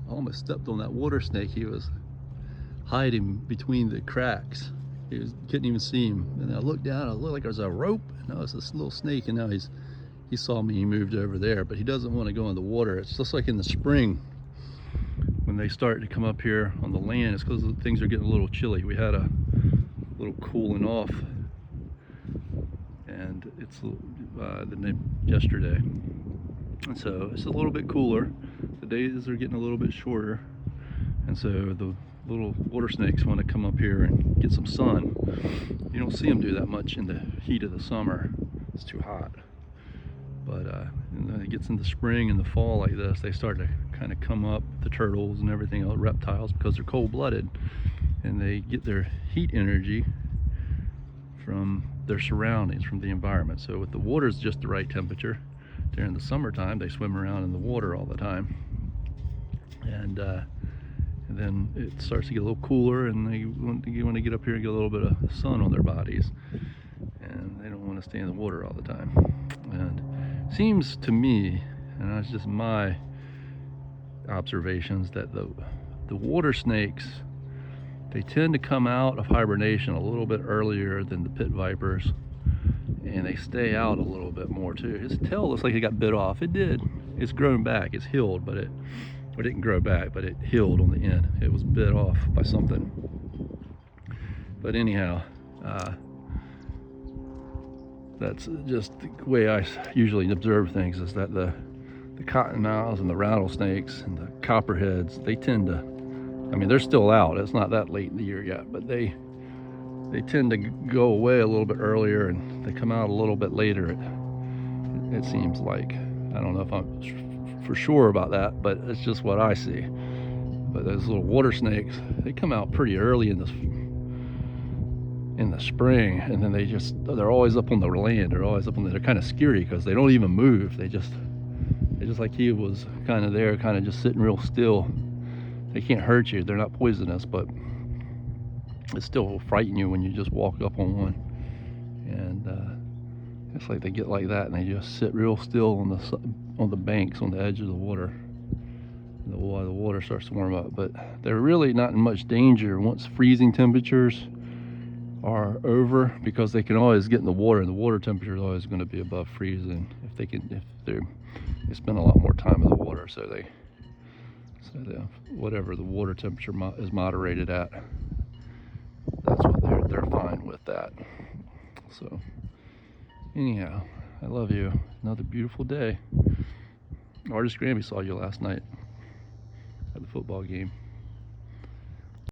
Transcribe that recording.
I almost stepped on that water snake. He was hiding between the cracks. Couldn't even see him. And I looked down, I looked like there's a rope. No, it's this little snake, and now he saw me, he moved over there, but he doesn't want to go in the water. It's just like in the spring when they start to come up here on the land. It's because things are getting a little chilly. We had a little cooling off, and it's yesterday, and so it's a little bit cooler. The days are getting a little bit shorter, and so the little water snakes want to come up here and get some sun. You don't see them do that much in the heat of the summer. It's too hot. But when it gets into spring and the fall like this, they start to kind of come up, the turtles and everything else, reptiles, because they're cold-blooded, and they get their heat energy from their surroundings, from the environment. So if the water's just the right temperature, during the summertime, they swim around in the water all the time. And then it starts to get a little cooler, and they want to get up here and get a little bit of sun on their bodies, and they don't want to stay in the water all the time. And seems to me, and that's just my observations, that the water snakes, they tend to come out of hibernation a little bit earlier than the pit vipers, and they stay out a little bit more too. His tail looks like it got bit off. It did. It's grown back. It's healed, but it didn't grow back, but it healed on the end. It was bit off by something. But anyhow, that's just the way I usually observe things, is that the cottonmouths and the rattlesnakes and the copperheads, they tend to, I mean, they're still out. It's not that late in the year yet, but they tend to go away a little bit earlier, and they come out a little bit later. It seems like. I don't know if I'm for sure about that, but it's just what I see. But those little water snakes, they come out pretty early in the spring, and then they're always up on the land. They're kind of scary because they don't even move. They just like he was kind of there, kind of just sitting real still. They can't hurt you. They're not poisonous, but it still will frighten you when you just walk up on one. And it's like they get like that, and they just sit real still on the banks, on the edge of the water. And the water starts to warm up, but they're really not in much danger once freezing temperatures are over, because they can always get in the water, and the water temperature is always going to be above freezing if they spend a lot more time in the water. So whatever the water temperature is moderated at, that's what they're fine with that. So anyhow, I love you. Another beautiful day. Artist Grammy saw you last night at the football game.